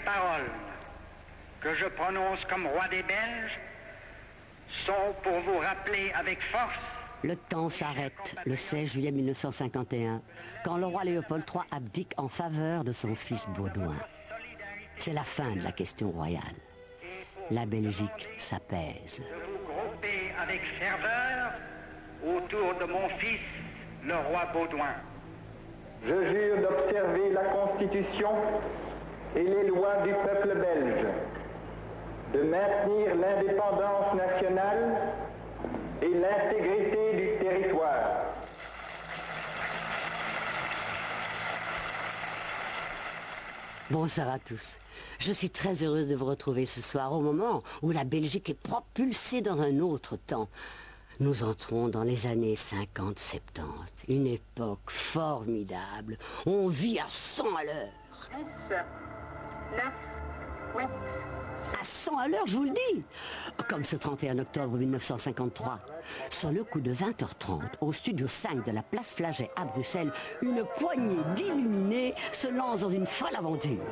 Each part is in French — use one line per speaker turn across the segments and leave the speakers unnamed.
paroles que je prononce comme roi des Belges sont pour vous rappeler avec force.
Le temps s'arrête le 16 juillet 1951, quand le roi Léopold III abdique en faveur de son fils Baudouin. C'est la fin de la question royale. La Belgique s'apaise.
De vous grouper avec ferveur autour de mon fils, le roi Baudouin.
Je jure d'observer la Constitution et les lois du peuple belge, de maintenir l'indépendance nationale et l'intégrité du territoire.
Bonsoir à tous. Je suis très heureuse de vous retrouver ce soir au moment où la Belgique est propulsée dans un autre temps. Nous entrons dans les années 50-70, une époque formidable. On vit à 100 à l'heure.
10, 9, 8...
À 100 à l'heure, je vous le dis. Comme ce 31 octobre 1953. Sur le coup de 20h30, au studio 5 de la place Flagey à Bruxelles, une poignée d'illuminés se lance dans une folle aventure.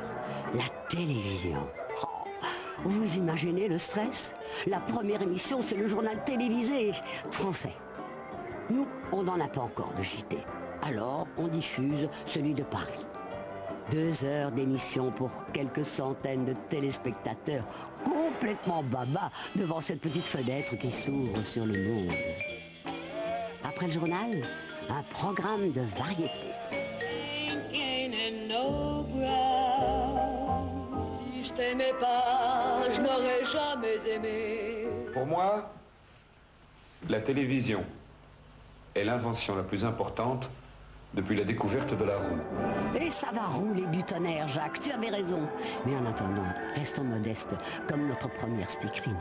La télévision. Oh, vous imaginez le stress? La première émission, c'est le journal télévisé français. Nous, on n'en a pas encore de JT. Alors, on diffuse celui de Paris. 2 heures d'émission pour quelques centaines de téléspectateurs complètement baba devant cette petite fenêtre qui s'ouvre sur le monde. Après le journal, un programme de variété.
Si je t'aimais pas, je n'aurais jamais aimé.
Pour moi, la télévision est l'invention la plus importante depuis la découverte de la roue.
Et ça va rouler du tonnerre, Jacques, tu avais raison. Mais en attendant, restons modestes, comme notre première speakerine.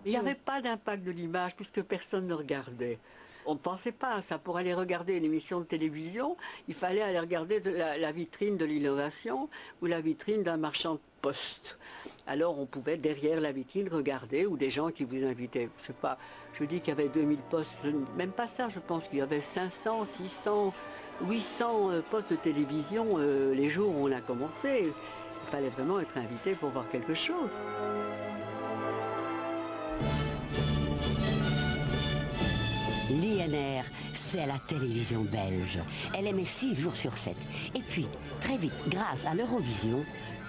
Il n'y avait pas d'impact de l'image puisque personne ne regardait. On ne pensait pas à ça. Pour aller regarder une émission de télévision, il fallait aller regarder la vitrine de l'innovation ou la vitrine d'un marchand de poste. Alors on pouvait derrière la vitrine regarder, ou des gens qui vous invitaient. Je sais pas, je dis qu'il y avait 2000 postes, même pas ça, je pense qu'il y avait 500, 600, 800 postes de télévision les jours où on a commencé. Il fallait vraiment être invité pour voir quelque chose.
L'INR, c'est la télévision belge. Elle émet 6 jours sur 7. Et puis, très vite, grâce à l'Eurovision,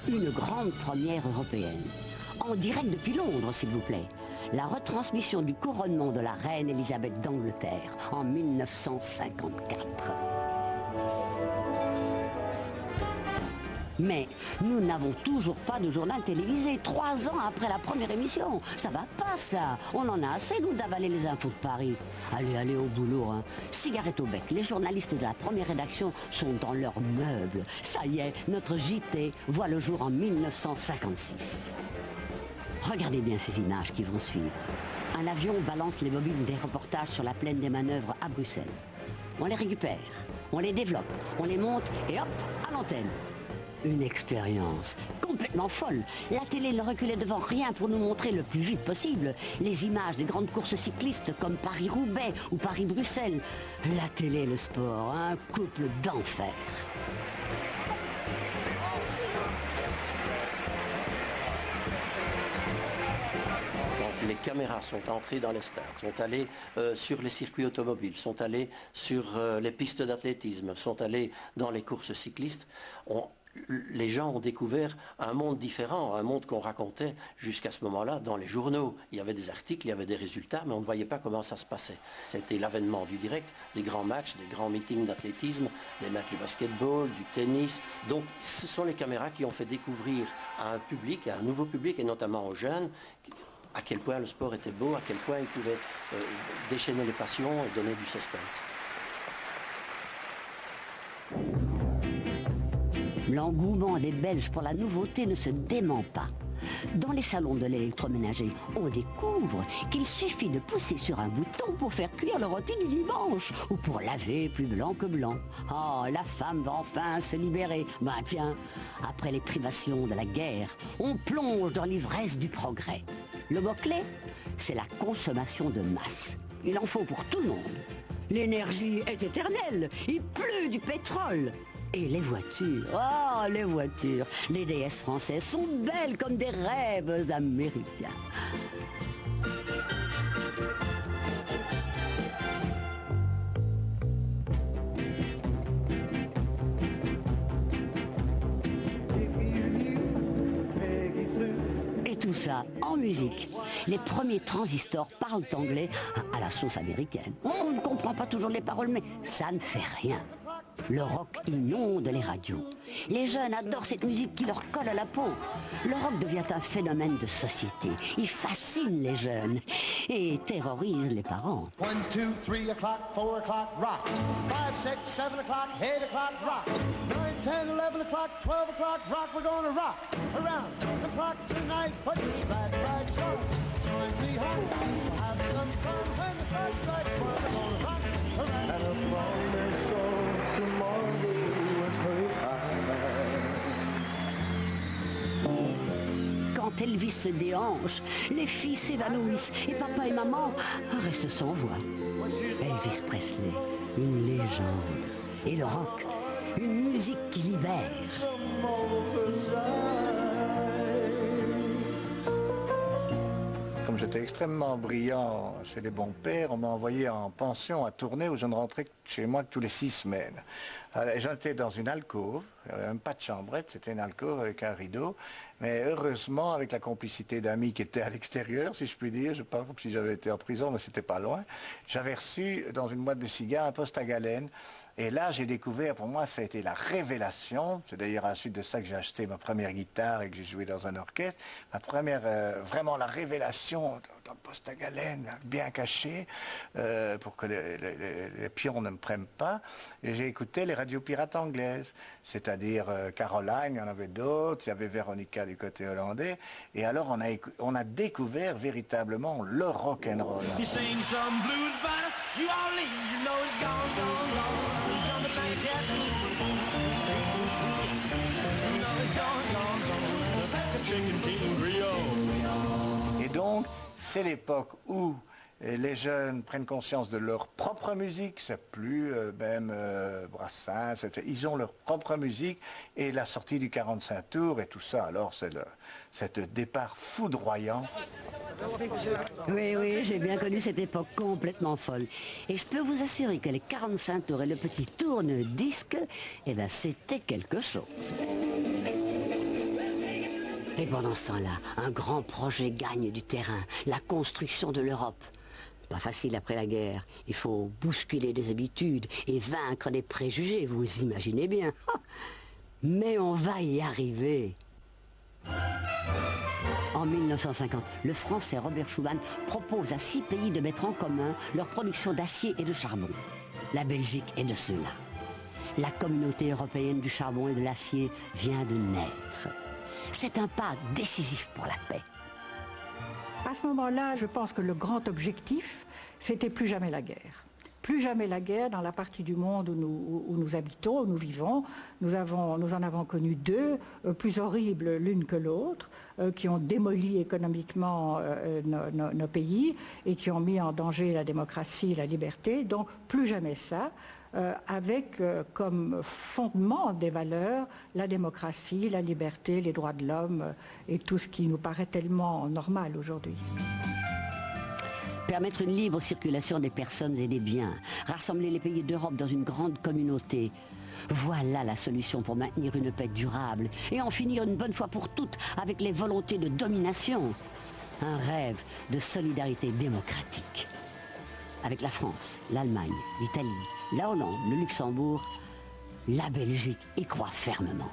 une grande première européenne. En direct depuis Londres, s'il vous plaît. La retransmission du couronnement de la reine Elisabeth d'Angleterre en 1954. Mais nous n'avons toujours pas de journal télévisé 3 ans après la première émission. Ça va pas, ça. On en a assez, nous, d'avaler les infos de Paris. Allez au boulot, hein. Cigarette au bec. Les journalistes de la première rédaction sont dans leurs meubles. Ça y est, notre JT voit le jour en 1956. Regardez bien ces images qui vont suivre. Un avion balance les bobines des reportages sur la plaine des manœuvres à Bruxelles. On les récupère, on les développe, on les monte et hop, à l'antenne. Une expérience complètement folle. La télé ne reculait devant rien pour nous montrer le plus vite possible les images des grandes courses cyclistes comme Paris-Roubaix ou Paris-Bruxelles. La télé et le sport, un couple d'enfer.
Les caméras sont entrées dans les stades, sont allées sur les circuits automobiles, sont allées sur les pistes d'athlétisme, sont allées dans les courses cyclistes. Les gens ont découvert un monde différent, un monde qu'on racontait jusqu'à ce moment-là dans les journaux. Il y avait des articles, il y avait des résultats, mais on ne voyait pas comment ça se passait. C'était l'avènement du direct, des grands matchs, des grands meetings d'athlétisme, des matchs de basketball, du tennis. Donc ce sont les caméras qui ont fait découvrir à un public, à un nouveau public, et notamment aux jeunes, à quel point le sport était beau, à quel point il pouvait déchaîner les passions et donner du suspense.
L'engouement des Belges pour la nouveauté ne se dément pas. Dans les salons de l'électroménager, on découvre qu'il suffit de pousser sur un bouton pour faire cuire le rôti du dimanche ou pour laver plus blanc que blanc. Oh, la femme va enfin se libérer. Bah tiens, après les privations de la guerre, on plonge dans l'ivresse du progrès. Le mot-clé, c'est la consommation de masse. Il en faut pour tout le monde. L'énergie est éternelle, il pleut du pétrole. Et les voitures, oh, Ah, les voitures, les déesses françaises sont belles comme des rêves américains. Et tout ça en musique. Les premiers transistors parlent anglais à la sauce américaine. On ne comprend pas toujours les paroles, mais ça ne fait rien. Le rock inonde les radios. Les jeunes adorent cette musique qui leur colle à la peau. Le rock devient un phénomène de société. Il fascine les jeunes et terrorise les parents.
1, 2, 3 o'clock, 4 o'clock, rock. 5, 6, 7 o'clock, 8 o'clock, rock. 9, 10, 11 o'clock, 12 o'clock, rock. We're gonna rock around the clock tonight. Put your glad rags on. Join me home. We'll have some fun when the clock strikes 1. We're gonna rock around. And upon their soul tomorrow will hurry high.
Quand Elvis se déhanche, les filles s'évanouissent et papa et maman restent sans voix. Elvis Presley, une légende. Et le rock, une musique qui libère.
Comme j'étais extrêmement brillant chez les bons pères, on m'a envoyé en pension à Tournai où je ne rentrais chez moi que tous les 6 semaines. J'étais dans une alcôve, même pas de chambrette, c'était une alcôve avec un rideau. Mais heureusement, avec la complicité d'amis qui étaient à l'extérieur, si je puis dire, je pense comme si j'avais été en prison, mais c'était pas loin, j'avais reçu dans une boîte de cigares un poste à galène. Et là, j'ai découvert, pour moi, ça a été la révélation. C'est d'ailleurs à la suite de ça que j'ai acheté ma première guitare et que j'ai joué dans un orchestre. Ma première, vraiment la révélation dans le poste à galène, bien caché, pour que les pions ne me prennent pas. Et j'ai écouté les radios pirates anglaises, c'est-à-dire Caroline, il y en avait d'autres, il y avait Veronica du côté hollandais. Et alors, on a découvert véritablement le rock'n'roll. Et donc, c'est l'époque où les jeunes prennent conscience de leur propre musique, c'est plus même Brassens, ils ont leur propre musique, et la sortie du 45 tours et tout ça, alors c'est cet départ foudroyant.
Oui, oui, j'ai bien connu cette époque complètement folle. Et je peux vous assurer que les 45 tours et le petit tourne-disque, eh ben c'était quelque chose. Et pendant ce temps-là, un grand projet gagne du terrain, la construction de l'Europe. Pas facile après la guerre. Il faut bousculer des habitudes et vaincre des préjugés, vous imaginez bien. Mais on va y arriver. En 1950, le Français Robert Schuman propose à 6 pays de mettre en commun leur production d'acier et de charbon. La Belgique est de ceux-là. La communauté européenne du charbon et de l'acier vient de naître. C'est un pas décisif pour la paix.
À ce moment-là, je pense que le grand objectif, c'était plus jamais la guerre. Plus jamais la guerre dans la partie du monde où nous habitons, où nous vivons. Nous en avons connu 2, plus horribles l'une que l'autre, qui ont démoli économiquement nos pays et qui ont mis en danger la démocratie et la liberté. Donc plus jamais ça, avec comme fondement des valeurs la démocratie, la liberté, les droits de l'homme et tout ce qui nous paraît tellement normal aujourd'hui.
Permettre une libre circulation des personnes et des biens, rassembler les pays d'Europe dans une grande communauté. Voilà la solution pour maintenir une paix durable et en finir une bonne fois pour toutes avec les volontés de domination. Un rêve de solidarité démocratique. Avec la France, l'Allemagne, l'Italie, la Hollande, le Luxembourg, la Belgique y croit fermement.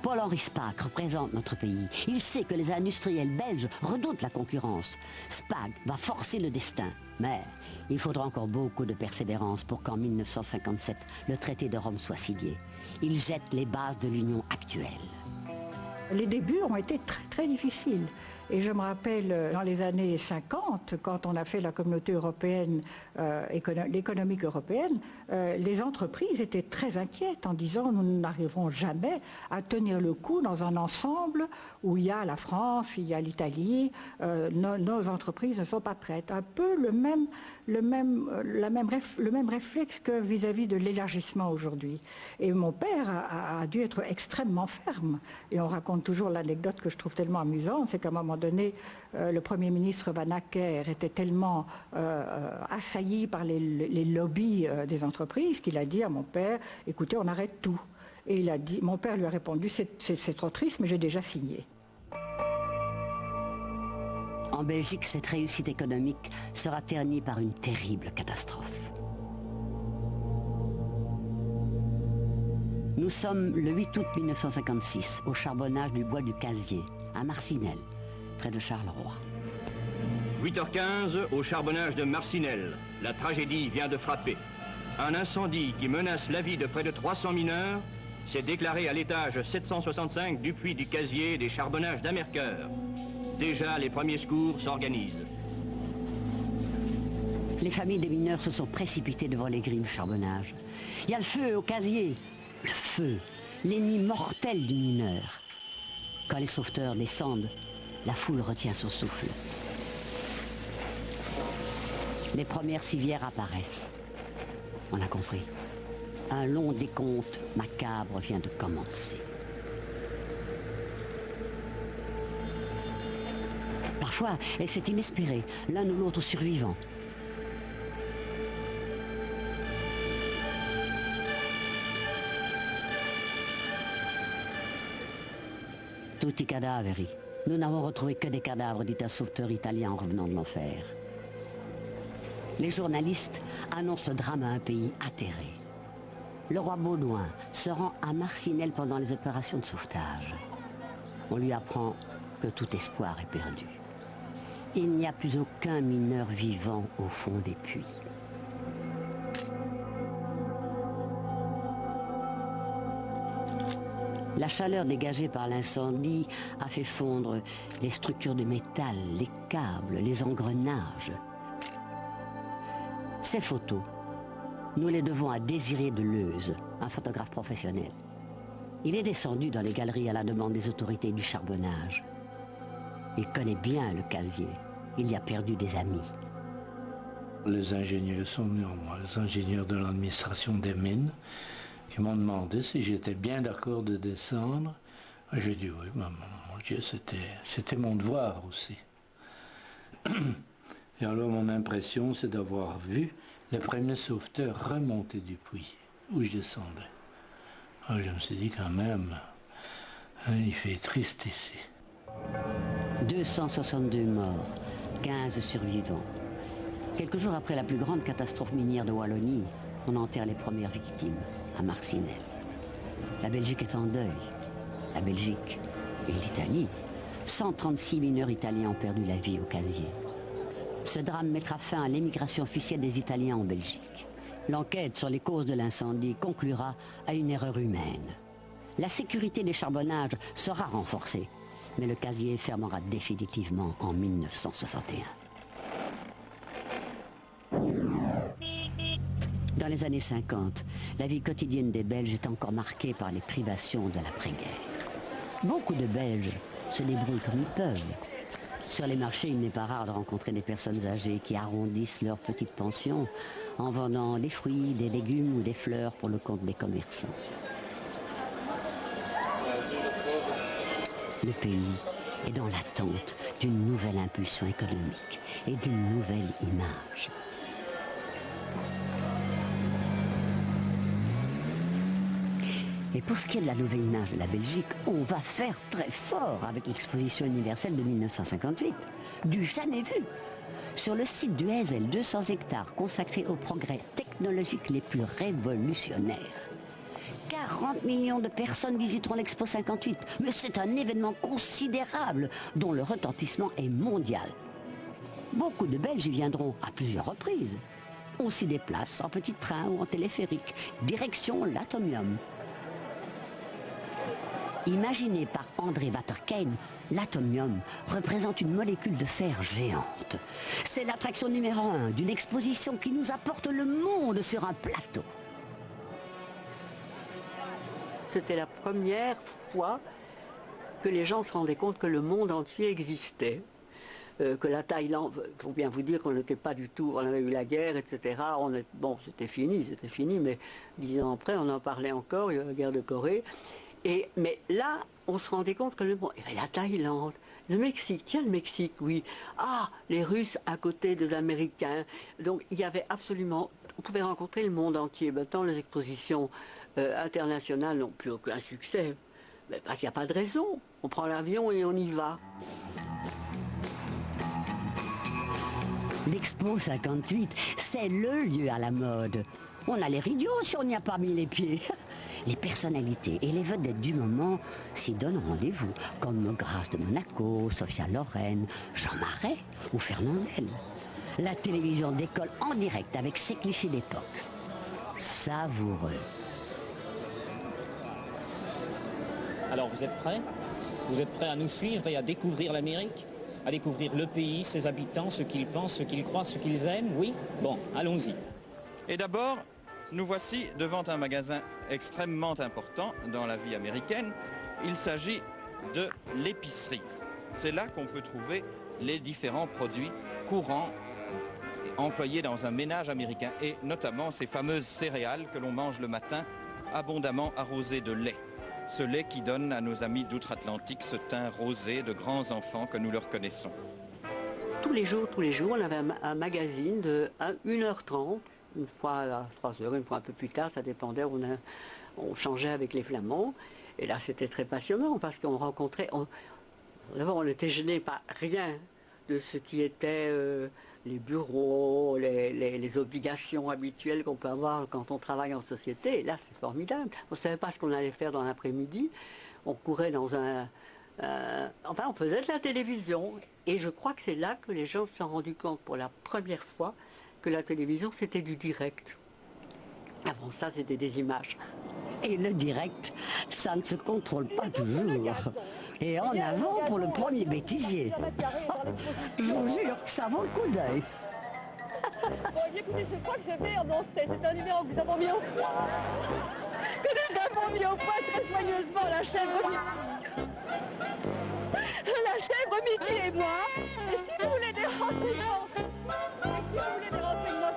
Paul-Henri Spaak représente notre pays. Il sait que les industriels belges redoutent la concurrence. Spaak va forcer le destin. Mais il faudra encore beaucoup de persévérance pour qu'en 1957, le traité de Rome soit signé. Il jette les bases de l'union actuelle.
Les débuts ont été très très difficiles. Et je me rappelle, dans les années 50, quand on a fait la communauté européenne, l'économique européenne, les entreprises étaient très inquiètes en disant nous n'arriverons jamais à tenir le coup dans un ensemble où il y a la France, il y a l'Italie, nos entreprises ne sont pas prêtes. Un peu le même réflexe que vis-à-vis de l'élargissement aujourd'hui. Et mon père a dû être extrêmement ferme. Et on raconte toujours l'anecdote que je trouve tellement amusante, c'est qu'à un moment donné, le Premier ministre Van Acker était tellement assailli par les lobbies des entreprises qu'il a dit à mon père, écoutez, on arrête tout. Et il a dit, mon père lui a répondu, c'est trop triste, mais j'ai déjà signé.
En Belgique, cette réussite économique sera ternie par une terrible catastrophe. Nous sommes le 8 août 1956, au charbonnage du bois du Casier, à Marcinelle, près de Charleroi.
8h15, au charbonnage de Marcinelle. La tragédie vient de frapper. Un incendie qui menace la vie de près de 300 mineurs s'est déclaré à l'étage 765 du puits du Casier des charbonnages d'Amercœur. Déjà, les premiers secours s'organisent.
Les familles des mineurs se sont précipitées devant les grilles du charbonnage. Il y a le feu au Casier. Le feu, l'ennemi mortel du mineur. Quand les sauveteurs descendent, la foule retient son souffle. Les premières civières apparaissent. On a compris. Un long décompte macabre vient de commencer. Parfois, et c'est inespéré, l'un ou l'autre survivant. Tutti cadaveri. Nous n'avons retrouvé que des cadavres, dit un sauveteur italien en revenant de l'enfer. Les journalistes annoncent le drame à un pays atterré. Le roi Baudouin se rend à Marcinelle pendant les opérations de sauvetage. On lui apprend que tout espoir est perdu. Il n'y a plus aucun mineur vivant au fond des puits. La chaleur dégagée par l'incendie a fait fondre les structures de métal, les câbles, les engrenages. Ces photos, nous les devons à Désiré Deleuze, un photographe professionnel. Il est descendu dans les galeries à la demande des autorités du charbonnage. Il connaît bien le Casier. Il y a perdu des amis.
Les ingénieurs sont venus en moi, les ingénieurs de l'administration des mines, qui m'ont demandé si j'étais bien d'accord de descendre. J'ai dit oui, mon Dieu, c'était mon devoir aussi. Et alors mon impression, c'est d'avoir vu les premiers sauveteurs remonter du puits où je descendais. Alors je me suis dit quand même, il fait triste ici.
262 morts, 15 survivants. Quelques jours après la plus grande catastrophe minière de Wallonie, on enterre les premières victimes à Marcinelle. La Belgique est en deuil. La Belgique et l'Italie. 136 mineurs italiens ont perdu la vie au Casier. Ce drame mettra fin à l'émigration officielle des Italiens en Belgique. L'enquête sur les causes de l'incendie conclura à une erreur humaine. La sécurité des charbonnages sera renforcée, mais le Casier fermera définitivement en 1961. Dans les années 50, la vie quotidienne des Belges est encore marquée par les privations de l'après-guerre. Beaucoup de Belges se débrouillent comme ils peuvent. Sur les marchés, il n'est pas rare de rencontrer des personnes âgées qui arrondissent leur petite pension en vendant des fruits, des légumes ou des fleurs pour le compte des commerçants. Le pays est dans l'attente d'une nouvelle impulsion économique et d'une nouvelle image. Et pour ce qui est de la nouvelle image de la Belgique, on va faire très fort avec l'exposition universelle de 1958. Du jamais vu. Sur le site du Heysel, 200 hectares consacrés aux progrès technologiques les plus révolutionnaires. 40 millions de personnes visiteront l'Expo 58. Mais c'est un événement considérable dont le retentissement est mondial. Beaucoup de Belges y viendront à plusieurs reprises. On s'y déplace en petit train ou en téléphérique, direction l'Atomium. Imaginé par André Waterkane, l'atomium représente une molécule de fer géante. C'est l'attraction numéro 1 d'une exposition qui nous apporte le monde sur un plateau.
C'était la première fois que les gens se rendaient compte que le monde entier existait. Que la Thaïlande, il faut bien vous dire qu'on n'était pas du tout, on avait eu la guerre, etc. Bon, c'était fini, mais 10 ans après, on en parlait encore, il y a la guerre de Corée. Mais là, on se rendait compte que il y avait la Thaïlande, le Mexique, tiens le Mexique, oui. Ah, les Russes à côté des Américains. Donc il y avait absolument, on pouvait rencontrer le monde entier. Maintenant, les expositions internationales n'ont plus aucun succès. Mais parce qu'il n'y a pas de raison. On prend l'avion et on y va.
L'Expo 58, c'est le lieu à la mode. On a l'air idiot si on n'y a pas mis les pieds. Les personnalités et les vedettes du moment s'y donnent rendez-vous, comme Grace de Monaco, Sophia Loren, Jean Marais ou Fernandel. La télévision décolle en direct avec ses clichés d'époque. Savoureux.
Alors vous êtes prêts? Vous êtes prêts à nous suivre et à découvrir l'Amérique? À découvrir le pays, ses habitants, ce qu'ils pensent, ce qu'ils croient, ce qu'ils aiment? Oui? Bon, allons-y.
Et d'abord, nous voici devant un magasin extrêmement important dans la vie américaine. Il s'agit de l'épicerie. C'est là qu'on peut trouver les différents produits courants employés dans un ménage américain, et notamment ces fameuses céréales que l'on mange le matin, abondamment arrosées de lait. Ce lait qui donne à nos amis d'outre-Atlantique ce teint rosé de grands enfants que nous leur connaissons.
Tous les jours, on avait un magazine de 1h30, une fois à 3h, une fois un peu plus tard, ça dépendait, on changeait avec les Flamands. Et là, c'était très passionnant parce qu'on rencontrait... D'abord, on n'était gêné par rien de ce qui était les bureaux, les obligations habituelles qu'on peut avoir quand on travaille en société. Et là, c'est formidable. On ne savait pas ce qu'on allait faire dans l'après-midi. On courait dans enfin, on faisait de la télévision. Et je crois que c'est là que les gens se sont rendus compte pour la première fois que la télévision, c'était du direct. Avant ça, c'était des images.
Et le direct, ça ne se contrôle pas toujours. Et en avant pour le premier bêtisier. Je vous jure, ça vaut le coup d'œil.
Bon, écoutez, je crois que je vais annoncer. C'est un numéro que nous avons mis au point. Que nous avons mis au point très soigneusement la chèvre Mickey et moi. Et si vous voulez des renseignements,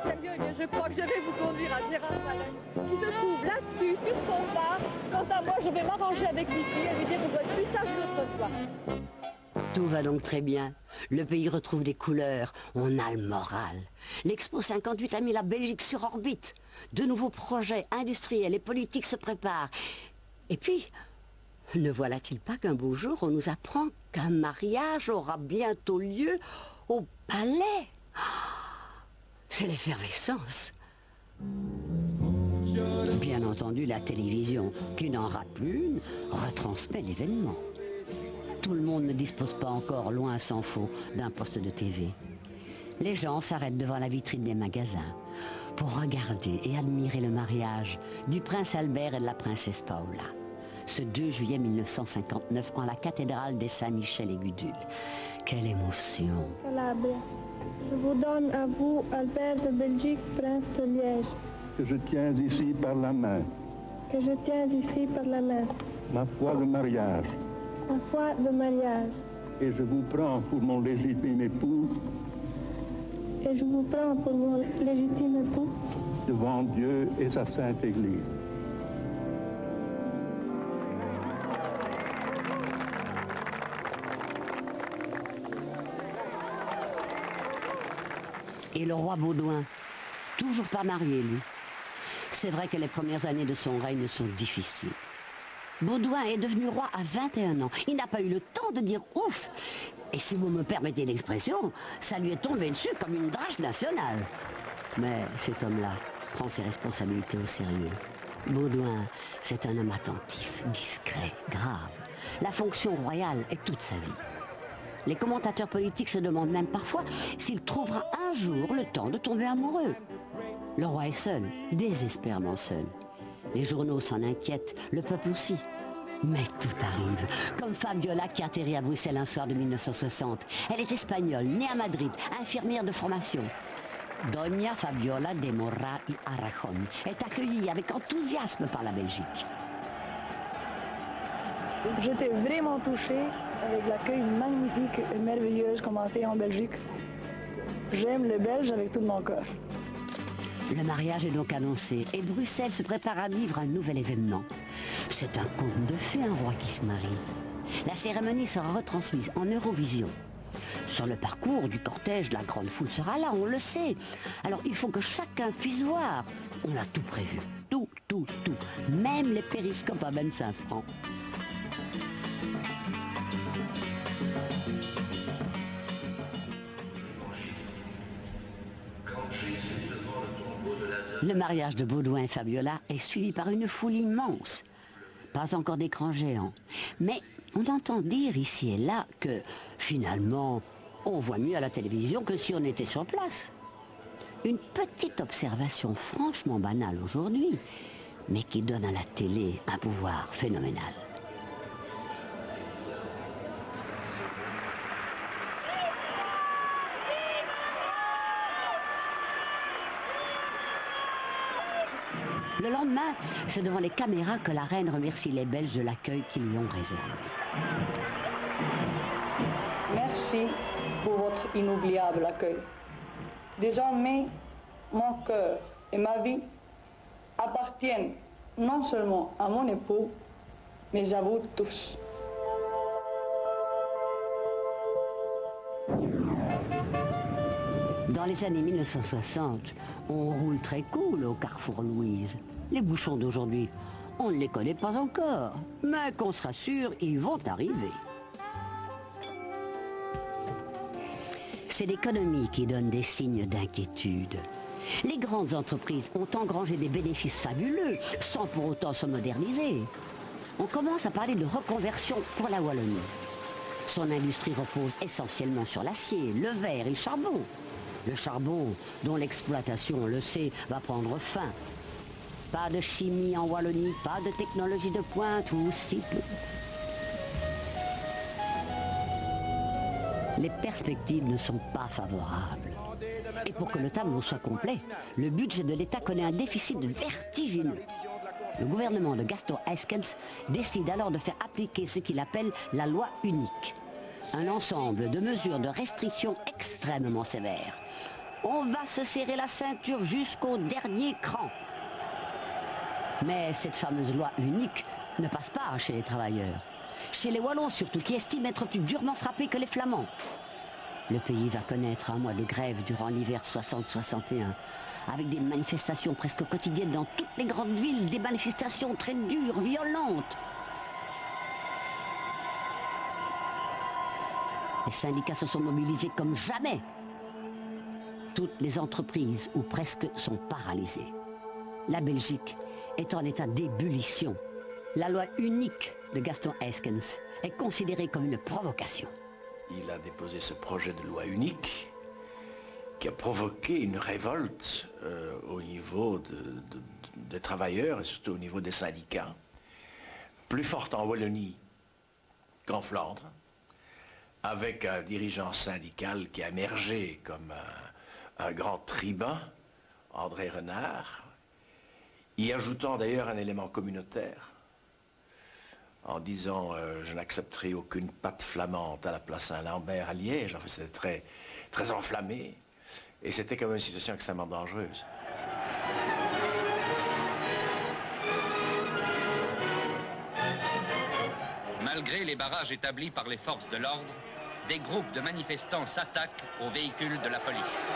sérieux, eh bien, je crois que je vais vous conduire à Gérard Malin, qui se trouve là-dessus, sur son bar. Quant à moi, je vais m'arranger avec Mickey et lui dire que vous êtes plus sage que l'autre fois.
Tout va donc très bien. Le pays retrouve des couleurs. On a le moral. L'Expo 58 a mis la Belgique sur orbite. De nouveaux projets industriels et politiques se préparent. Et puis, ne voilà-t-il pas qu'un beau jour, on nous apprend qu'un mariage aura bientôt lieu au palais? C'est l'effervescence. Bien entendu, la télévision, qui n'en rate plus une, retransmet l'événement. Tout le monde ne dispose pas encore, loin s'en faut, d'un poste de TV. Les gens s'arrêtent devant la vitrine des magasins pour regarder et admirer le mariage du prince Albert et de la princesse Paola. Ce 2 juillet 1959, en la cathédrale des Saint-Michel et Gudule. Quelle émotion!
Je vous donne à vous, Albert de Belgique, prince de Liège.
Que je tiens ici par la main.
Que je tiens ici par la main.
Ma foi de mariage.
Ma foi de mariage.
Et je vous prends pour mon légitime époux.
Et je vous prends pour mon légitime époux.
Devant Dieu et sa sainte Église.
Et le roi Baudouin, toujours pas marié, lui. C'est vrai que les premières années de son règne sont difficiles. Baudouin est devenu roi à 21 ans. Il n'a pas eu le temps de dire ouf. Et si vous me permettez l'expression, ça lui est tombé dessus comme une drache nationale. Mais cet homme-là prend ses responsabilités au sérieux. Baudouin, c'est un homme attentif, discret, grave. La fonction royale est toute sa vie. Les commentateurs politiques se demandent même parfois s'il trouvera un jour le temps de tomber amoureux. Le roi est seul, désespérément seul. Les journaux s'en inquiètent, le peuple aussi. Mais tout arrive, comme Fabiola qui atterrit à Bruxelles un soir de 1960. Elle est espagnole, née à Madrid, infirmière de formation. Doña Fabiola de Morra y Arajón est accueillie avec enthousiasme par la Belgique.
J'étais vraiment touchée avec l'accueil magnifique et merveilleux qu'on m'a fait en Belgique. J'aime les Belges avec tout mon cœur.
Le mariage est donc annoncé et Bruxelles se prépare à vivre un nouvel événement. C'est un conte de fées, un roi qui se marie. La cérémonie sera retransmise en Eurovision. Sur le parcours du cortège, la grande foule sera là, on le sait. Alors il faut que chacun puisse voir. On a tout prévu. Tout. Même les périscopes à 25 francs. Le mariage de Baudouin et Fabiola est suivi par une foule immense. Pas encore d'écran géant. Mais on entend dire ici et là que, finalement, on voit mieux à la télévision que si on était sur place. Une petite observation franchement banale aujourd'hui, mais qui donne à la télé un pouvoir phénoménal. Le lendemain, c'est devant les caméras que la reine remercie les Belges de l'accueil qu'ils lui ont réservé.
Merci pour votre inoubliable accueil. Désormais, mon cœur et ma vie appartiennent non seulement à mon époux, mais à vous tous.
Dans les années 1960, on roule très cool au Carrefour Louise. Les bouchons d'aujourd'hui, on ne les connaît pas encore, mais qu'on se rassure, ils vont arriver. C'est l'économie qui donne des signes d'inquiétude. Les grandes entreprises ont engrangé des bénéfices fabuleux, sans pour autant se moderniser. On commence à parler de reconversion pour la Wallonie. Son industrie repose essentiellement sur l'acier, le verre et le charbon. Le charbon, dont l'exploitation, on le sait, va prendre fin. Pas de chimie en Wallonie, pas de technologie de pointe ou si peu. Les perspectives ne sont pas favorables. Et pour que le tableau soit complet, le budget de l'État connaît un déficit vertigineux. Le gouvernement de Gaston Eyskens décide alors de faire appliquer ce qu'il appelle la loi unique. Un ensemble de mesures de restriction extrêmement sévères. On va se serrer la ceinture jusqu'au dernier cran. Mais cette fameuse loi unique ne passe pas chez les travailleurs. Chez les Wallons surtout, qui estiment être plus durement frappés que les Flamands. Le pays va connaître un mois de grève durant l'hiver 60-61, avec des manifestations presque quotidiennes dans toutes les grandes villes, des manifestations très dures, violentes. Les syndicats se sont mobilisés comme jamais. Toutes les entreprises, ou presque, sont paralysées. La Belgique est en état d'ébullition. La loi unique de Gaston Eyskens est considérée comme une provocation.
Il a déposé ce projet de loi unique qui a provoqué une révolte au niveau des travailleurs et surtout au niveau des syndicats, plus forte en Wallonie qu'en Flandre, avec un dirigeant syndical qui a émergé comme un grand tribun, André Renard, y ajoutant d'ailleurs un élément communautaire, en disant je n'accepterai aucune pâte flamande à la place Saint-Lambert à Liège. En fait, c'était très, très enflammé et c'était quand même une situation extrêmement dangereuse.
Malgré les barrages établis par les forces de l'ordre, des groupes de manifestants s'attaquent aux véhicules de la police.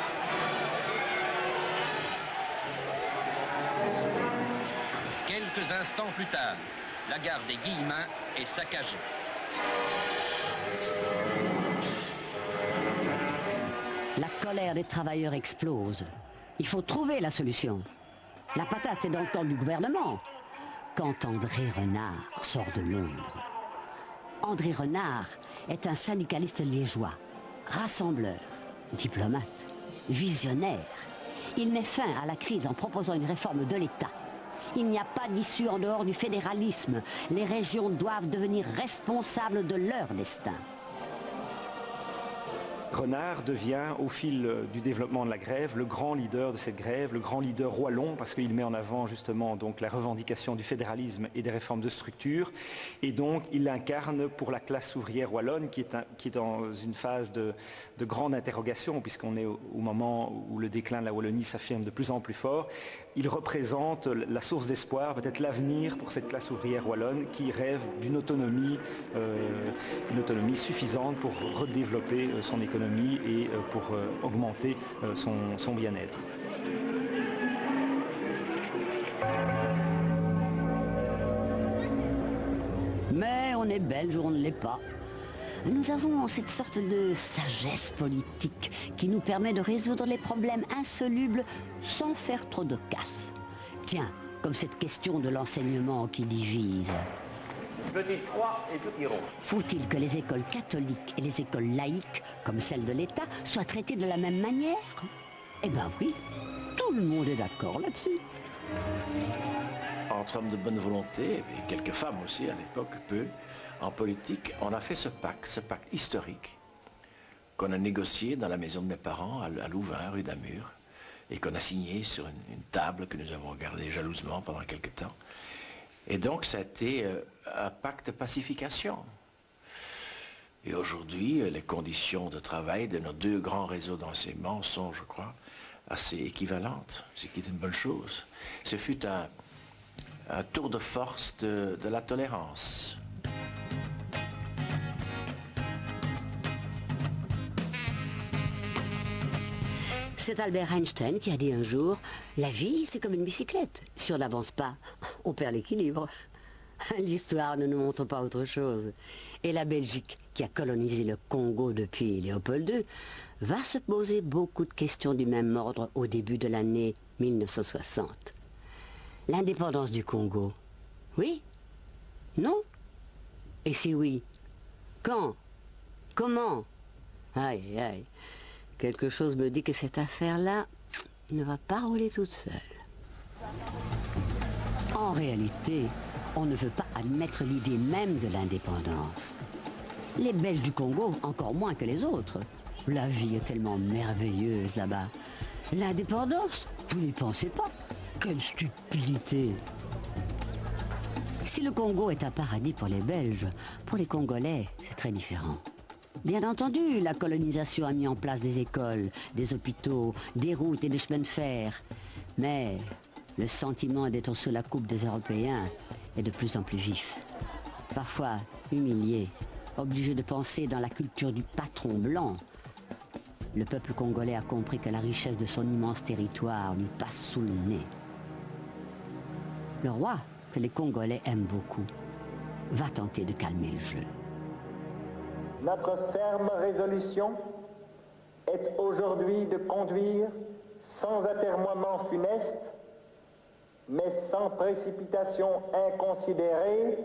Quelques instants plus tard, la gare des Guillemins est saccagée.
La colère des travailleurs explose. Il faut trouver la solution. La patate est dans le camp du gouvernement. Quand André Renard sort de l'ombre. André Renard est un syndicaliste liégeois, rassembleur, diplomate, visionnaire. Il met fin à la crise en proposant une réforme de l'État. Il n'y a pas d'issue en dehors du fédéralisme. Les régions doivent devenir responsables de leur destin.
Renard devient, au fil du développement de la grève, le grand leader de cette grève, le grand leader wallon, parce qu'il met en avant justement donc la revendication du fédéralisme et des réformes de structure. Et donc, il incarne pour la classe ouvrière wallonne, qui est dans une phase de grande interrogation, puisqu'on est au moment où le déclin de la Wallonie s'affirme de plus en plus fort. Il représente la source d'espoir, peut-être l'avenir pour cette classe ouvrière wallonne qui rêve d'une autonomie suffisante pour redévelopper son économie et pour augmenter son bien-être.
Mais on est belge ou on ne l'est pas. Nous avons cette sorte de sagesse politique qui nous permet de résoudre les problèmes insolubles sans faire trop de casse. Tiens, comme cette question de l'enseignement qui divise.
Petite croix et petit rond.
Faut-il que les écoles catholiques et les écoles laïques, comme celles de l'État, soient traitées de la même manière? Eh bien oui, tout le monde est d'accord là-dessus.
Entre hommes de bonne volonté, et quelques femmes aussi à l'époque, peu, en politique, on a fait ce pacte historique, qu'on a négocié dans la maison de mes parents, à Louvain, rue d'Amur, et qu'on a signé sur une table que nous avons regardée jalousement pendant quelque temps. Et donc, ça a été un pacte de pacification. Et aujourd'hui, les conditions de travail de nos deux grands réseaux d'enseignement sont, je crois, assez équivalentes, ce qui est une bonne chose. Ce fut un tour de force de la tolérance.
C'est Albert Einstein qui a dit un jour, la vie c'est comme une bicyclette, si on n'avance pas, on perd l'équilibre. L'histoire ne nous montre pas autre chose. Et la Belgique, qui a colonisé le Congo depuis Léopold II, va se poser beaucoup de questions du même ordre au début de l'année 1960. L'indépendance du Congo, oui? Non? Et si oui, quand? Comment? Aïe, aïe. Quelque chose me dit que cette affaire-là ne va pas rouler toute seule. En réalité, on ne veut pas admettre l'idée même de l'indépendance. Les Belges du Congo, encore moins que les autres. La vie est tellement merveilleuse là-bas. L'indépendance, vous n'y pensez pas. Quelle stupidité! Si le Congo est un paradis pour les Belges, pour les Congolais, c'est très différent. Bien entendu, la colonisation a mis en place des écoles, des hôpitaux, des routes et des chemins de fer. Mais le sentiment d'être sous la coupe des Européens est de plus en plus vif. Parfois humilié, obligé de penser dans la culture du patron blanc. Le peuple congolais a compris que la richesse de son immense territoire lui passe sous le nez. Le roi, que les Congolais aiment beaucoup, va tenter de calmer le jeu.
Notre ferme résolution est aujourd'hui de conduire sans atermoiement funeste, mais sans précipitation inconsidérée,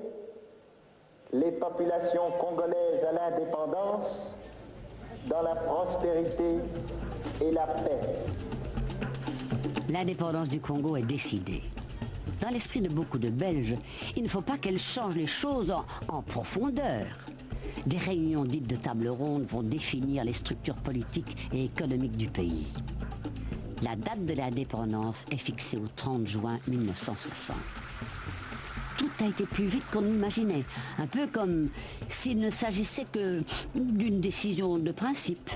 les populations congolaises à l'indépendance dans la prospérité et la paix.
L'indépendance du Congo est décidée. Dans l'esprit de beaucoup de Belges, il ne faut pas qu'elle change les choses en profondeur. Des réunions dites de table ronde vont définir les structures politiques et économiques du pays. La date de l'indépendance est fixée au 30 juin 1960. Tout a été plus vite qu'on n'imaginait, un peu comme s'il ne s'agissait que d'une décision de principe.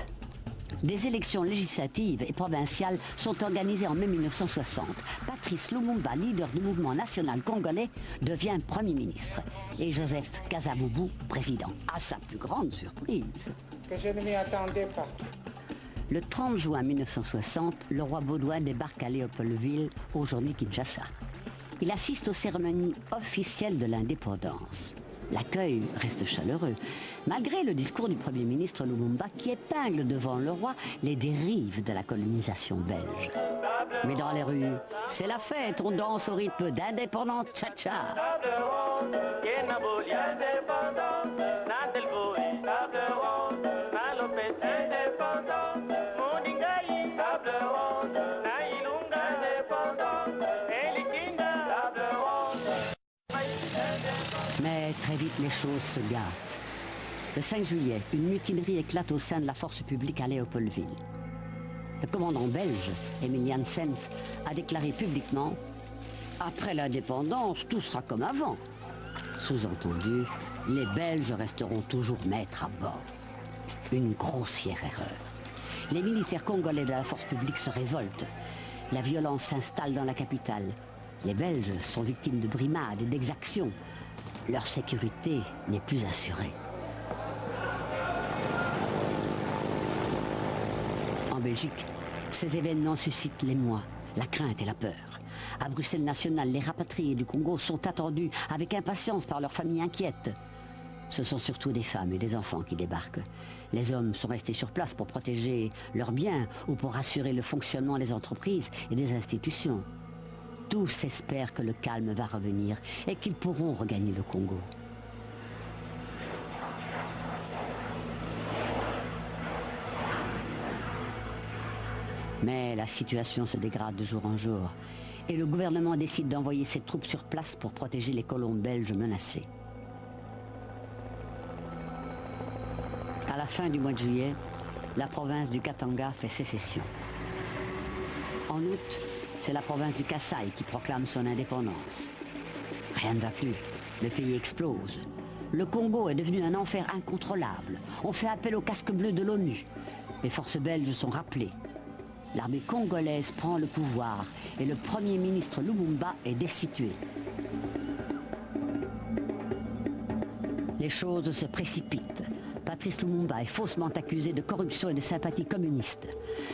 Des élections législatives et provinciales sont organisées en mai 1960. Patrice Lumumba, leader du mouvement national congolais, devient Premier ministre. Et Joseph Kasavubu, président. À sa plus grande surprise.
Que je ne m'y attendais pas.
Le 30 juin 1960, le roi Baudouin débarque à Léopoldville, aujourd'hui Kinshasa. Il assiste aux cérémonies officielles de l'indépendance. L'accueil reste chaleureux, malgré le discours du Premier ministre Lumumba qui épingle devant le roi les dérives de la colonisation belge. Mais dans les rues, c'est la fête, on danse au rythme d'indépendante cha-cha. Mais très vite, les choses se gâtent. Le 5 juillet, une mutinerie éclate au sein de la force publique à Léopoldville. Le commandant belge, Emil Janssens, a déclaré publiquement « Après l'indépendance, tout sera comme avant ». Sous-entendu, les Belges resteront toujours maîtres à bord. Une grossière erreur. Les militaires congolais de la force publique se révoltent. La violence s'installe dans la capitale. Les Belges sont victimes de brimades et d'exactions. Leur sécurité n'est plus assurée. En Belgique, ces événements suscitent l'émoi, la crainte et la peur. À Bruxelles nationale, les rapatriés du Congo sont attendus avec impatience par leurs familles inquiètes. Ce sont surtout des femmes et des enfants qui débarquent. Les hommes sont restés sur place pour protéger leurs biens ou pour assurer le fonctionnement des entreprises et des institutions. Tous espèrent que le calme va revenir et qu'ils pourront regagner le Congo. Mais la situation se dégrade de jour en jour et le gouvernement décide d'envoyer ses troupes sur place pour protéger les colons belges menacés. À la fin du mois de juillet, la province du Katanga fait sécession. En août, c'est la province du Kasaï qui proclame son indépendance. Rien ne va plus, le pays explose. Le Congo est devenu un enfer incontrôlable. On fait appel aux casques bleus de l'ONU. Les forces belges sont rappelées. L'armée congolaise prend le pouvoir et le premier ministre Lumumba est destitué. Les choses se précipitent. Patrice Lumumba est faussement accusé de corruption et de sympathie communiste.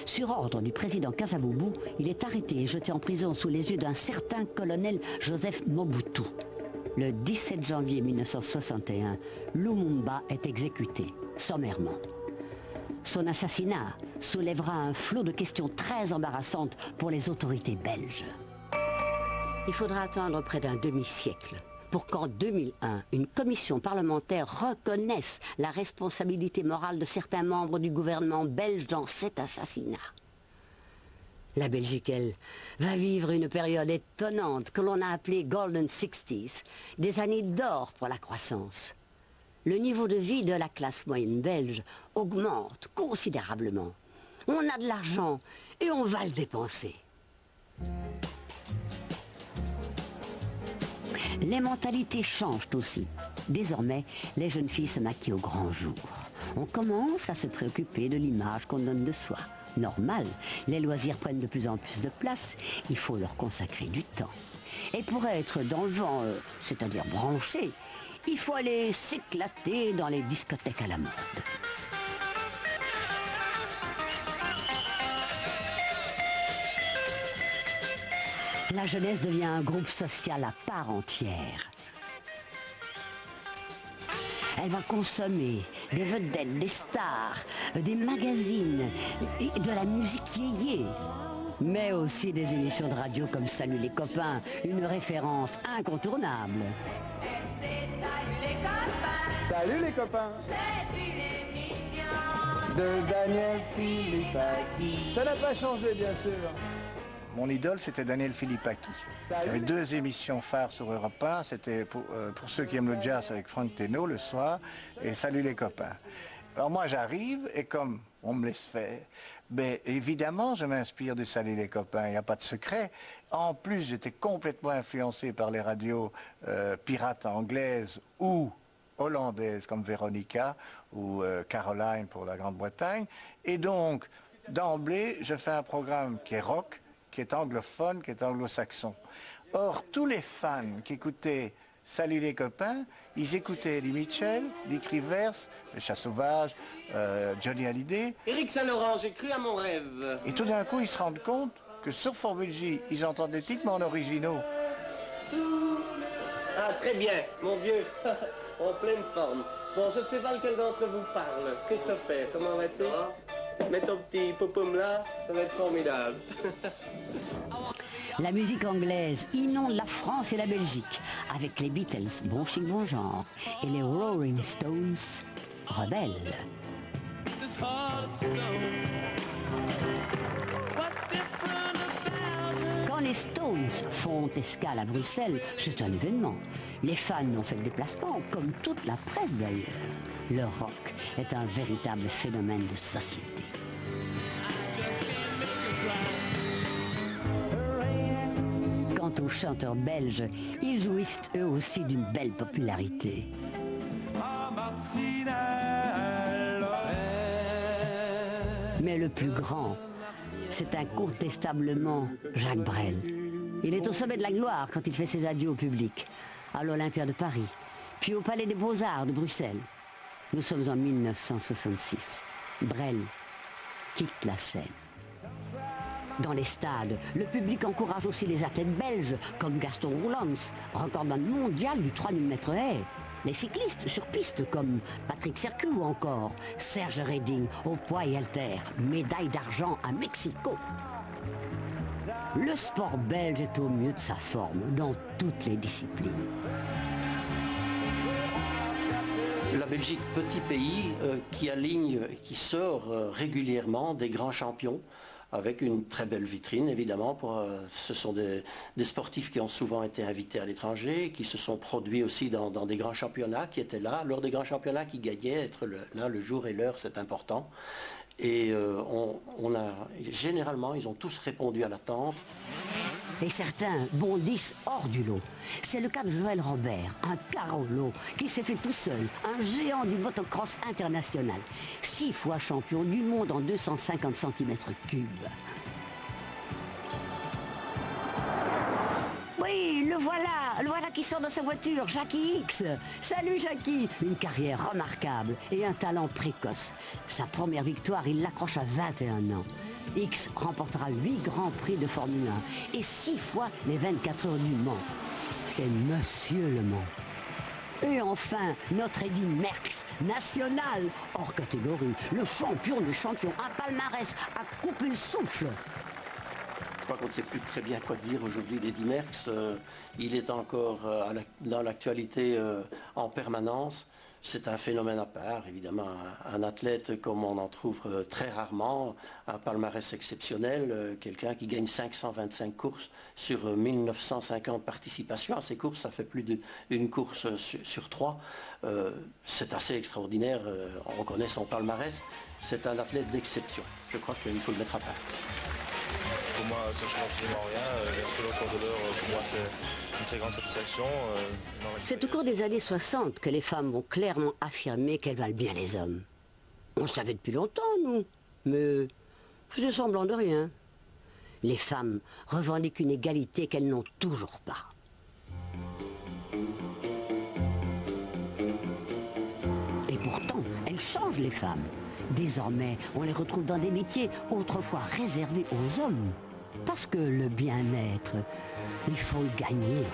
Sur ordre du président Kasavubu, il est arrêté et jeté en prison sous les yeux d'un certain colonel Joseph Mobutu. Le 17 janvier 1961, Lumumba est exécuté, sommairement. Son assassinat soulèvera un flot de questions très embarrassantes pour les autorités belges. Il faudra attendre près d'un demi-siècle pour qu'en 2001, une commission parlementaire reconnaisse la responsabilité morale de certains membres du gouvernement belge dans cet assassinat. La Belgique, elle, va vivre une période étonnante que l'on a appelée Golden 60s, des années d'or pour la croissance. Le niveau de vie de la classe moyenne belge augmente considérablement. On a de l'argent et on va le dépenser. Les mentalités changent aussi. Désormais, les jeunes filles se maquillent au grand jour. On commence à se préoccuper de l'image qu'on donne de soi. Normal, les loisirs prennent de plus en plus de place, il faut leur consacrer du temps. Et pour être dans le vent, c'est-à-dire branché, il faut aller s'éclater dans les discothèques à la mode. La jeunesse devient un groupe social à part entière. Elle va consommer des vedettes, des stars, des magazines, de la musique yéyé, mais aussi des émissions de radio comme Salut les copains, une référence incontournable.
Salut les copains. De Daniel Philippaki. Ça n'a pas changé, bien sûr.
Mon idole, c'était Daniel Philippaki. Il y avait deux émissions phares sur Europe 1. C'était pour ceux qui aiment le jazz avec Franck Thénault le soir et Salut les copains. Alors moi, j'arrive et comme on me laisse faire, mais évidemment, je m'inspire de Salut les copains, il n'y a pas de secret. En plus, j'étais complètement influencé par les radios pirates anglaises ou hollandaises comme Veronica ou Caroline pour la Grande-Bretagne. Et donc, d'emblée, je fais un programme qui est rock, qui est anglophone, qui est anglo-saxon. Or, tous les fans qui écoutaient Salut les copains, ils écoutaient Eddie Mitchell, Dick Rivers, Le Chat Sauvage, Johnny Hallyday.
Éric Saint-Laurent, j'ai cru à mon rêve.
Et tout d'un coup, ils se rendent compte que sur Formule J, ils entendent des titres mais en originaux.
Ah, très bien, mon vieux. En pleine forme. Bon, je ne sais pas lequel d'entre vous parle. Christopher, comment vas-tu? Mets ton petit popum là, ça va être formidable.
La musique anglaise inonde la France et la Belgique, avec les Beatles, bon chic, bon genre, et les Rolling Stones, rebelles. Qu'en les Stones font escale à Bruxelles, c'est un événement. Les fans ont fait le déplacement, comme toute la presse d'ailleurs. Le rock est un véritable phénomène de société. Quant aux chanteurs belges, ils jouissent eux aussi d'une belle popularité. Mais le plus grand, c'est incontestablement Jacques Brel. Il est au sommet de la gloire quand il fait ses adieux au public, à l'Olympia de Paris, puis au Palais des Beaux-Arts de Bruxelles. Nous sommes en 1966. Brel quitte la scène. Dans les stades, le public encourage aussi les athlètes belges, comme Gaston Roelants, recordman mondial du 3000 mètres haies. Les cyclistes sur piste comme Patrick Sercu ou encore Serge Reding au poids et haltères, médaille d'argent à Mexico. Le sport belge est au mieux de sa forme dans toutes les disciplines.
La Belgique, petit pays qui sort régulièrement des grands champions, avec une très belle vitrine, évidemment. Ce sont des sportifs qui ont souvent été invités à l'étranger, qui se sont produits aussi dans des grands championnats, qui étaient là, lors des grands championnats, qui gagnaient, être là le jour et l'heure, c'est important. Et généralement, ils ont tous répondu à l'attente.
Et certains bondissent hors du lot. C'est le cas de Joël Robert, un Carolo, qui s'est fait tout seul, un géant du motocross international, 6 fois champion du monde en 250 cm3. Oui, le voilà qui sort de sa voiture, Jackie X. Salut Jackie, une carrière remarquable et un talent précoce. Sa première victoire, il l'accroche à 21 ans. X remportera 8 grands prix de Formule 1 et 6 fois les 24 heures du Mans. C'est Monsieur Le Mans. Et enfin, notre Eddy Merckx, national, hors catégorie, le champion des champions, un palmarès à couper le souffle.
Je crois qu'on ne sait plus très bien quoi dire aujourd'hui d'Eddy Merckx. Il est encore dans l'actualité en permanence. C'est un phénomène à part, évidemment, un athlète comme on en trouve très rarement, un palmarès exceptionnel, quelqu'un qui gagne 525 courses sur 1950 participations à ces courses, ça fait plus d'une course sur 3. C'est assez extraordinaire, on connaît son palmarès, c'est un athlète d'exception. Je crois qu'il faut le mettre à part.
Pour moi, ça ne change absolument rien. Bien sûr, au cours de l'heure, pour moi, c'est une très grande satisfaction.
C'est au cours des années 60 que les femmes ont clairement affirmé qu'elles valent bien les hommes. On le savait depuis longtemps, nous, mais faisait semblant de rien. Les femmes revendiquent une égalité qu'elles n'ont toujours pas. Et pourtant, elles changent les femmes. Désormais, on les retrouve dans des métiers autrefois réservés aux hommes. Parce que le bien-être, il faut le gagner.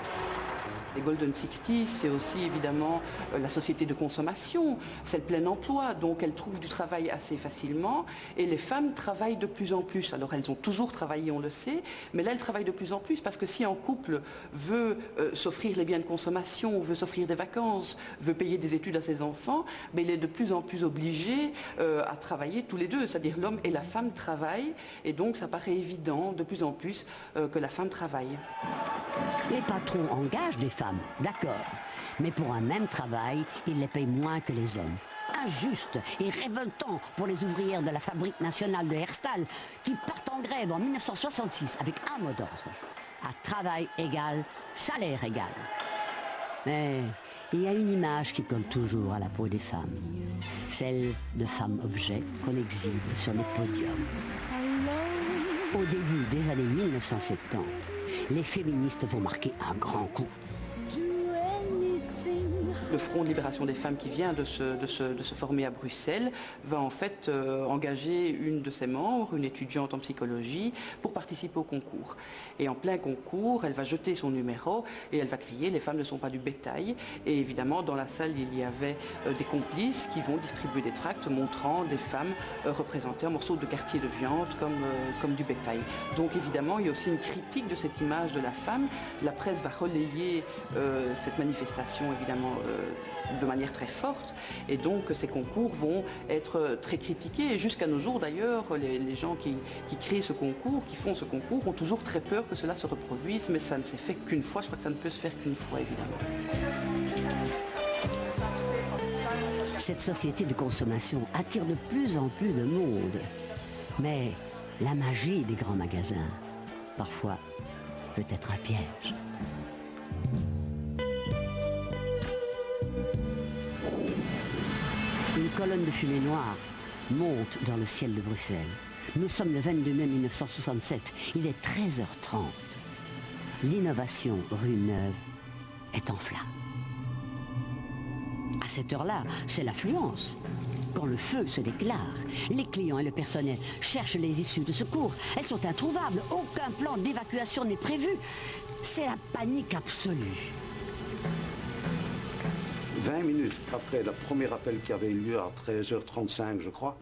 Les Golden 60, c'est aussi évidemment la société de consommation, c'est le plein emploi, donc elles trouvent du travail assez facilement et les femmes travaillent de plus en plus. Alors elles ont toujours travaillé, on le sait, mais là elles travaillent de plus en plus parce que si un couple veut s'offrir les biens de consommation, veut s'offrir des vacances, veut payer des études à ses enfants, mais il est de plus en plus obligé à travailler tous les deux, c'est-à-dire l'homme et la femme travaillent et donc ça paraît évident de plus en plus que la femme travaille.
Les patrons engagent des femmes, d'accord, mais pour un même travail, ils les payent moins que les hommes. Injuste et révoltant pour les ouvrières de la Fabrique nationale de Herstal qui partent en grève en 1966 avec un mot d'ordre. À travail égal, salaire égal. Mais il y a une image qui colle toujours à la peau des femmes. Celle de femmes objets qu'on exhibe sur les podiums. Au début des années 1970, les féministes vont marquer un grand coup.
Le Front de libération des femmes qui vient de se former à Bruxelles va en fait engager une de ses membres, une étudiante en psychologie, pour participer au concours. Et en plein concours, elle va jeter son numéro et elle va crier « Les femmes ne sont pas du bétail ». Et évidemment, dans la salle, il y avait des complices qui vont distribuer des tracts montrant des femmes représentées en morceaux de quartier de viande comme du bétail. Donc évidemment, il y a aussi une critique de cette image de la femme. La presse va relayer cette manifestation, évidemment, de manière très forte, et donc ces concours vont être très critiqués, et jusqu'à nos jours d'ailleurs, les gens qui créent ce concours, qui font ce concours, ont toujours très peur que cela se reproduise, mais ça ne s'est fait qu'une fois, je crois que ça ne peut se faire qu'une fois évidemment.
Cette société de consommation attire de plus en plus de monde, mais la magie des grands magasins, parfois, peut être un piège. Une colonne de fumée noire monte dans le ciel de Bruxelles. Nous sommes le 22 mai 1967. Il est 13h30. L'innovation rue Neuve est en flammes. À cette heure-là, c'est l'affluence. Quand le feu se déclare, les clients et le personnel cherchent les issues de secours. Elles sont introuvables. Aucun plan d'évacuation n'est prévu. C'est la panique absolue.
20 minutes après le premier appel qui avait eu lieu à 13h35, je crois,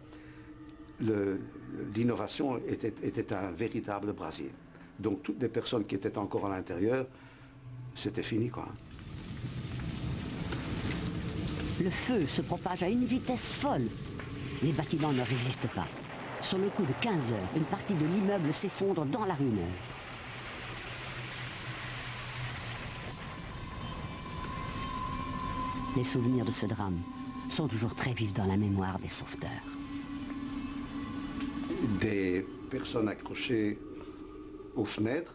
l'innovation était un véritable brasier. Donc toutes les personnes qui étaient encore à l'intérieur, c'était fini, quoi.
Le feu se propage à une vitesse folle. Les bâtiments ne résistent pas. Sur le coup de 15 heures, une partie de l'immeuble s'effondre dans la rue Neuve. Les souvenirs de ce drame sont toujours très vifs dans la mémoire des sauveteurs.
Des personnes accrochées aux fenêtres,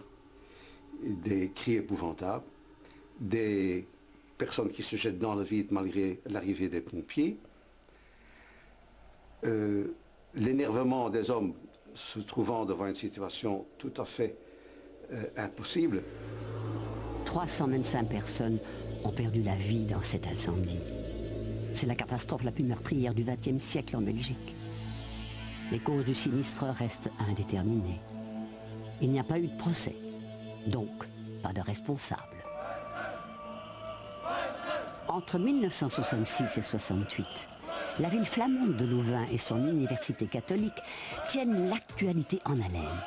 des cris épouvantables, des personnes qui se jettent dans le vide malgré l'arrivée des pompiers, l'énervement des hommes se trouvant devant une situation tout à fait impossible.
325 personnes ont perdu la vie dans cet incendie. C'est la catastrophe la plus meurtrière du XXe siècle en Belgique. Les causes du sinistre restent indéterminées. Il n'y a pas eu de procès, donc pas de responsable. Entre 1966 et 68, la ville flamande de Louvain et son université catholique tiennent l'actualité en haleine.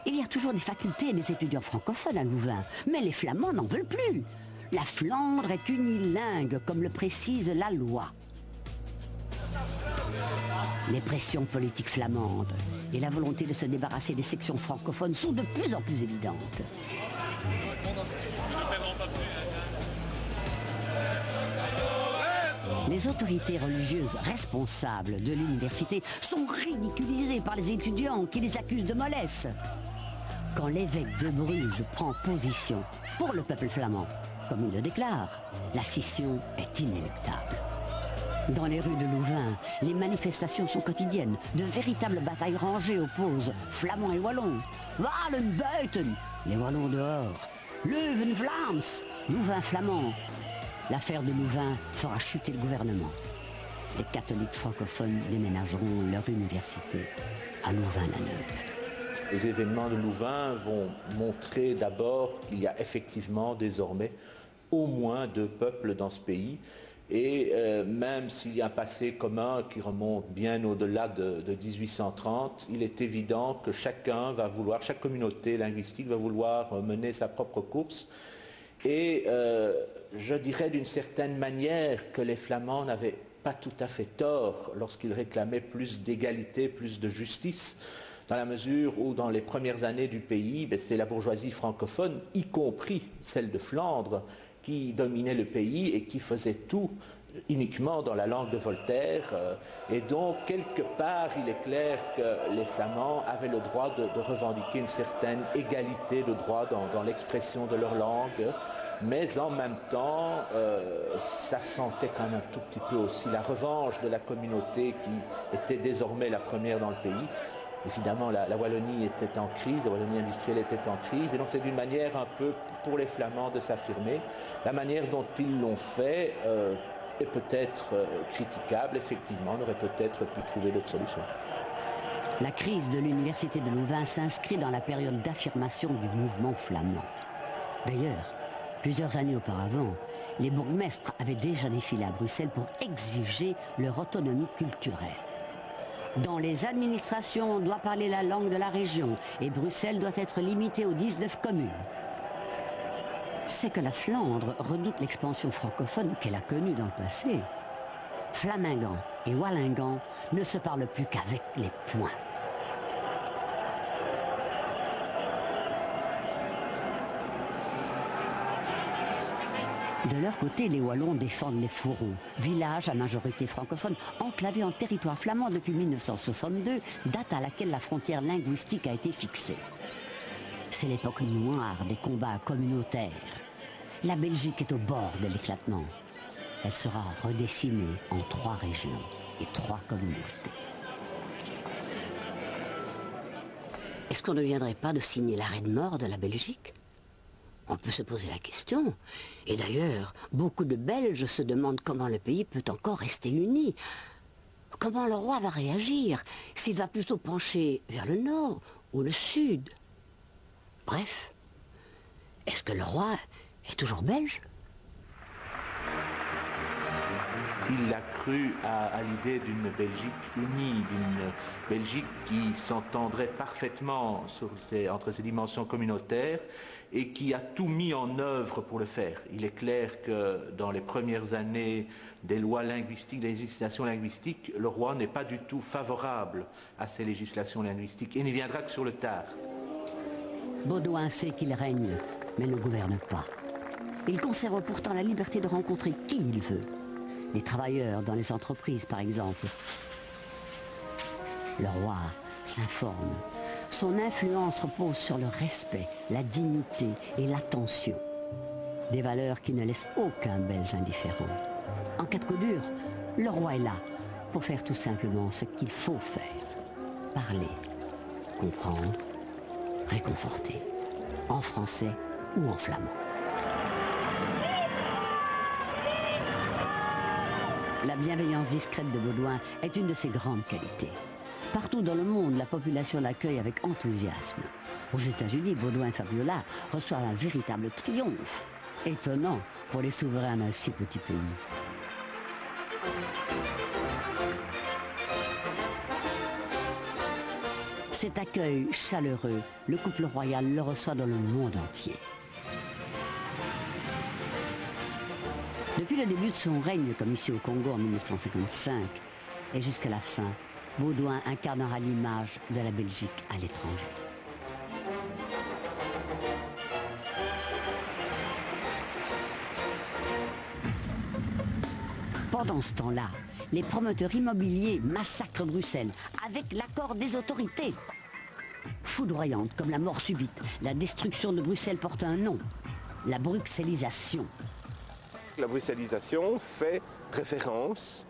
Il y a toujours des facultés et des étudiants francophones à Louvain, mais les Flamands n'en veulent plus. La Flandre est unilingue, comme le précise la loi. Les pressions politiques flamandes et la volonté de se débarrasser des sections francophones sont de plus en plus évidentes. Les autorités religieuses responsables de l'université sont ridiculisées par les étudiants qui les accusent de mollesse. Quand l'évêque de Bruges prend position pour le peuple flamand, comme il le déclare, la scission est inéluctable. Dans les rues de Louvain, les manifestations sont quotidiennes. De véritables batailles rangées opposent flamands et wallons. Walen buiten, les wallons dehors. Leuven Vlaams, Louvain flamand. L'affaire de Louvain fera chuter le gouvernement. Les catholiques francophones déménageront leur université à Louvain-la-Neuve.
Les événements de Louvain vont montrer d'abord qu'il y a effectivement désormais au moins deux peuples dans ce pays. Et même s'il y a un passé commun qui remonte bien au-delà de 1830, il est évident que chacun va vouloir, chaque communauté linguistique va vouloir mener sa propre course. Et je dirais d'une certaine manière que les Flamands n'avaient pas tout à fait tort lorsqu'ils réclamaient plus d'égalité, plus de justice, dans la mesure où dans les premières années du pays, c'est la bourgeoisie francophone, y compris celle de Flandre, qui dominait le pays et qui faisait tout uniquement dans la langue de Voltaire. Et donc, quelque part, il est clair que les Flamands avaient le droit de revendiquer une certaine égalité de droit dans l'expression de leur langue. Mais en même temps, ça sentait quand même un tout petit peu aussi la revanche de la communauté qui était désormais la première dans le pays. Évidemment, la Wallonie était en crise, la Wallonie industrielle était en crise, et donc c'est d'une manière un peu pour les Flamands de s'affirmer. La manière dont ils l'ont fait est peut-être critiquable, effectivement, on aurait peut-être pu trouver d'autres solutions.
La crise de l'université de Louvain s'inscrit dans la période d'affirmation du mouvement flamand. D'ailleurs, plusieurs années auparavant, les bourgmestres avaient déjà défilé à Bruxelles pour exiger leur autonomie culturelle. Dans les administrations, on doit parler la langue de la région et Bruxelles doit être limitée aux 19 communes. c'est que la Flandre redoute l'expansion francophone qu'elle a connue dans le passé. Flamingant et Wallingant ne se parlent plus qu'avec les poings. De leur côté, les Wallons défendent les Fourons, village à majorité francophone, enclavé en territoire flamand depuis 1962, date à laquelle la frontière linguistique a été fixée. C'est l'époque noire des combats communautaires. La Belgique est au bord de l'éclatement. Elle sera redessinée en 3 régions et 3 communautés. Est-ce qu'on ne viendrait pas de signer l'arrêt de mort de la Belgique ? On peut se poser la question. Et d'ailleurs, beaucoup de Belges se demandent comment le pays peut encore rester uni. Comment le roi va réagir, s'il va plutôt pencher vers le nord ou le sud. Bref, est-ce que le roi est toujours belge ?
Il a cru à l'idée d'une Belgique unie, d'une Belgique qui s'entendrait parfaitement entre ses dimensions communautaires et qui a tout mis en œuvre pour le faire. Il est clair que dans les premières années des lois linguistiques, des législations linguistiques, le roi n'est pas du tout favorable à ces législations linguistiques et n'y viendra que sur le tard.
Baudouin sait qu'il règne, mais ne gouverne pas. Il conserve pourtant la liberté de rencontrer qui il veut. Les travailleurs dans les entreprises, par exemple. Le roi s'informe. Son influence repose sur le respect, la dignité et l'attention. Des valeurs qui ne laissent aucun Belge indifférent. En cas de coup dur, le roi est là pour faire tout simplement ce qu'il faut faire. Parler, comprendre, réconforter. En français ou en flamand. La bienveillance discrète de Baudouin est une de ses grandes qualités. Partout dans le monde, la population l'accueille avec enthousiasme. Aux États-Unis, Baudouin et Fabiola reçoivent un véritable triomphe. Étonnant pour les souverains d'un si petit pays. Cet accueil chaleureux, le couple royal le reçoit dans le monde entier. Depuis le début de son règne, comme ici au Congo en 1955, et jusqu'à la fin, Baudouin incarnera l'image de la Belgique à l'étranger. Pendant ce temps-là, les promoteurs immobiliers massacrent Bruxelles avec l'accord des autorités. Foudroyante comme la mort subite, la destruction de Bruxelles porte un nom, la bruxellisation.
La bruxellisation fait référence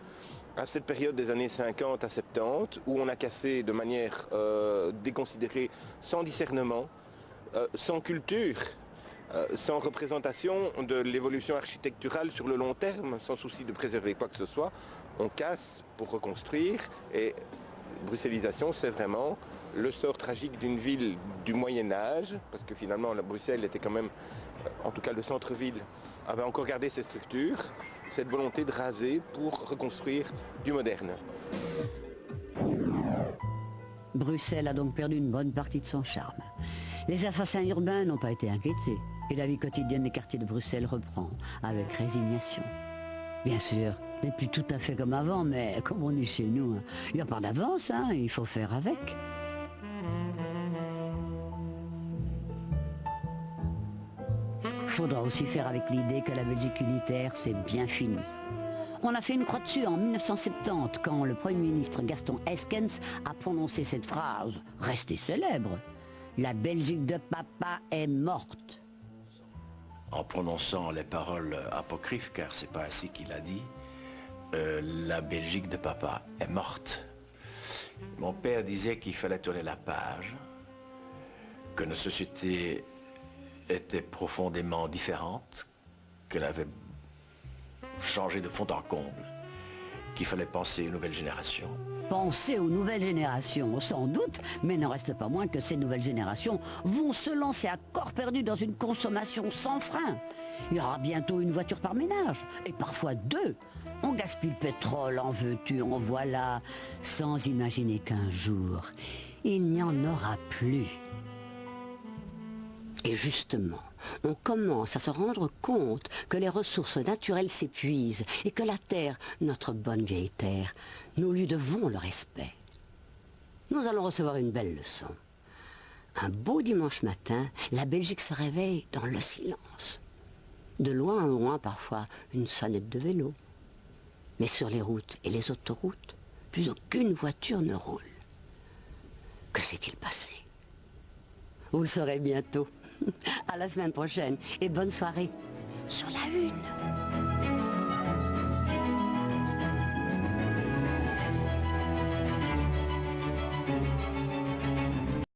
à cette période des années 50 à 70 où on a cassé de manière déconsidérée, sans discernement, sans culture, sans représentation de l'évolution architecturale sur le long terme, sans souci de préserver quoi que ce soit. On casse pour reconstruire et bruxellisation, c'est vraiment le sort tragique d'une ville du Moyen-Âge, parce que finalement la Bruxelles était quand même, en tout cas le centre-ville, avait encore gardé ses structures, cette volonté de raser pour reconstruire du moderne.
Bruxelles a donc perdu une bonne partie de son charme. Les assassins urbains n'ont pas été inquiétés et la vie quotidienne des quartiers de Bruxelles reprend avec résignation. Bien sûr, ce n'est plus tout à fait comme avant, mais comme on dit chez nous, il n'y a pas d'avance, il faut faire avec. Il faudra aussi faire avec l'idée que la Belgique unitaire, c'est bien fini. On a fait une croix dessus en 1970, quand le Premier ministre Gaston Eskens a prononcé cette phrase, restée célèbre. La Belgique de papa est morte.
En prononçant les paroles apocryphes, car c'est pas ainsi qu'il a dit, la Belgique de papa est morte. Mon père disait qu'il fallait tourner la page, que nos sociétés étaient profondément différentes, qu'elle avait changé de fond en comble, qu'il fallait penser aux nouvelles générations.
Penser aux nouvelles générations, sans doute, mais il n'en reste pas moins que ces nouvelles générations vont se lancer à corps perdu dans une consommation sans frein. Il y aura bientôt une voiture par ménage, et parfois 2. On gaspille le pétrole, en veux-tu, en voilà, sans imaginer qu'un jour, il n'y en aura plus. Et justement, on commence à se rendre compte que les ressources naturelles s'épuisent et que la Terre, notre bonne vieille Terre, nous lui devons le respect. Nous allons recevoir une belle leçon. Un beau dimanche matin, la Belgique se réveille dans le silence. De loin en loin, parfois, une sonnette de vélo. Mais sur les routes et les autoroutes, plus aucune voiture ne roule. Que s'est-il passé? Vous le saurez bientôt. À la semaine prochaine et bonne soirée sur la Une.